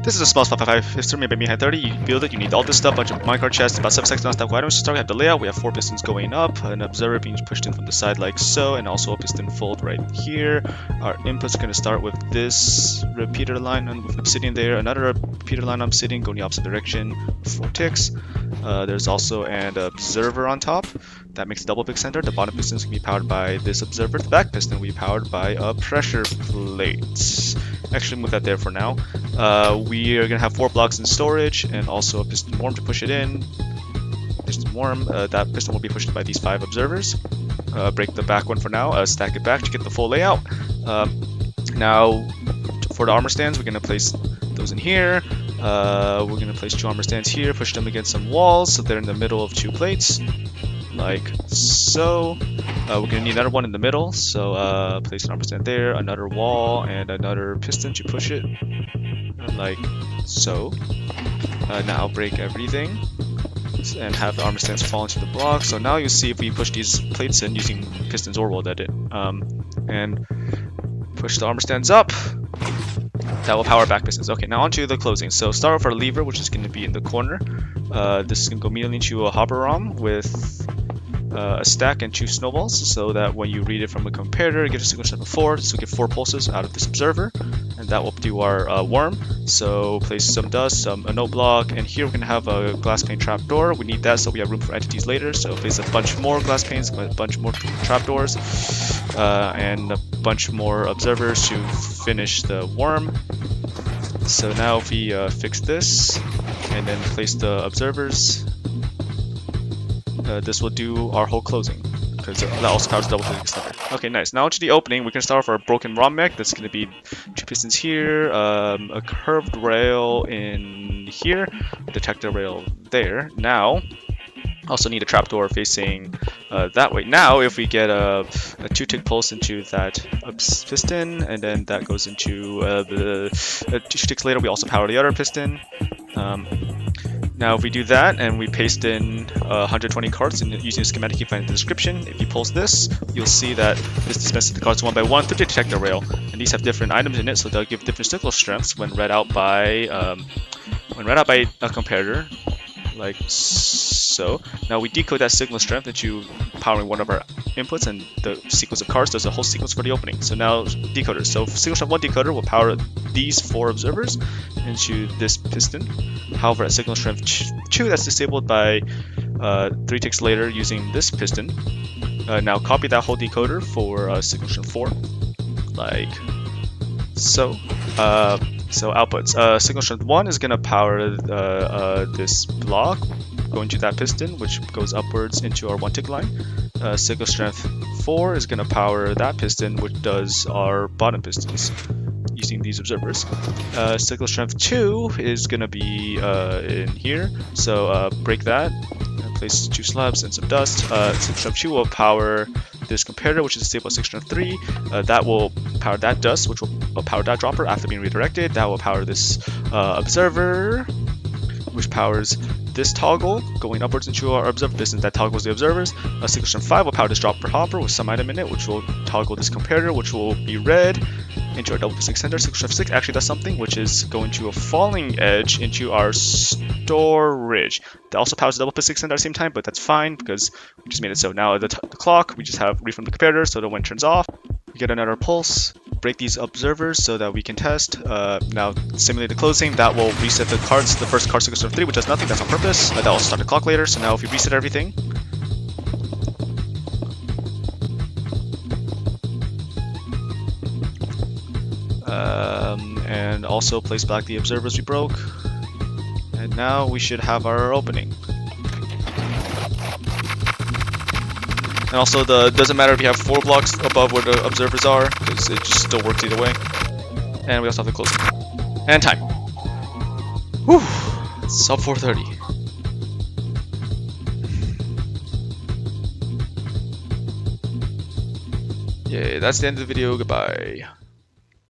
This is a small 5x5 Hipster made by me 30. You build it, you need all this stuff, bunch of minecart chests, about 7 seconds non-stop items to start. We have the layout, we have 4 pistons going up, an observer being pushed in from the side like so, and also a piston fold right here. Our inputs are going to start with this repeater line with obsidian there, another repeater line on obsidian going the opposite direction, 4 ticks. There's also an observer on top. That makes a double pick center. The bottom piston is going to be powered by this observer. The back piston will be powered by a pressure plate. Actually, move that there for now. We are going to have 4 blocks in storage and also a piston worm to push it in. Piston worm, that piston will be pushed by these 5 observers. Break the back one for now, stack it back to get the full layout. Now, for the armor stands, we're going to place those in here. We're going to place 2 armor stands here, push them against some walls so they're in the middle of 2 plates. Like so. We're going to need another one in the middle, so place an armor stand there, another wall, and another piston to push it, like so. Now break everything and have the armor stands fall into the block. So now you see if we push these plates in using pistons or welded it, and push the armor stands up, that will power back pistons. Okay, now onto the closing. So start with our lever, which is going to be in the corner. This is going to go immediately into a hopper ROM with a stack and 2 snowballs, so that when you read it from a comparator, it gives a signal strength of 4. So we get 4 pulses out of this observer, and that will do our worm. So place some dust, a note block, and here we're going to have a glass pane trapdoor. We need that so we have room for entities later. So place a bunch more glass panes, a bunch more trapdoors, and a bunch more observers to finish the worm. So now if we fix this and then place the observers, this will do our whole closing, because that also powers double click extender. Okay, nice. Now to the opening, we can start with our broken ROM mech. That's going to be 2 pistons here, a curved rail in here, detector rail there. Now, also need a trapdoor facing that way. Now, if we get a 2-tick pulse into that piston, and then that goes into the 2 ticks later, we also power the other piston. Now if we do that and we paste in 120 carts using a schematic you find in the description, if you pulse this, you'll see that this dispenses the carts one by one through the detector rail, and these have different items in it, so they'll give different signal strengths when read out by a comparator, like so. Now we decode that signal strength into powering one of our inputs, and the sequence of cards does a whole sequence for the opening. So now decoders. So signal strength 1 decoder will power these 4 observers into this piston. However, at signal strength 2, that's disabled by 3 ticks later using this piston. Now copy that whole decoder for signal strength 4, like so. So outputs. Signal strength 1 is going to power this block going to that piston, which goes upwards into our 1-tick line. Signal strength 4 is going to power that piston, which does our bottom pistons using these observers. Signal strength 2 is going to be in here, so break that, place 2 slabs and some dust. Signal strength 2 will power this comparator, which is disabled at signal strength 3. That will power that dust, which will power that dropper after being redirected. That will power this observer, which powers this toggle going upwards into our observer pistons. That toggles the observers. Signal strength 5 will power this dropper hopper with some item in it, which will toggle this comparator, which will be red into our double piston extender. Signal strength 6 actually does something, which is going to a falling edge into our storage. That also powers the double piston extender at the same time, but that's fine because we just made it so. Now the clock, we just have read from the comparator, so that when it turns off, we get another pulse. Break these observers so that we can test. Now simulate the closing. That will reset the cards. The first card signal strength 3, which does nothing. That's on purpose. That will start the clock later. So now if we reset everything, and also place back the observers we broke, and now we should have our opening. And also, it doesn't matter if you have 4 blocks above where the observers are, because it just still works either way. And we also have the closing. And time. Whew! It's sub 4:30. Yay, that's the end of the video. Goodbye.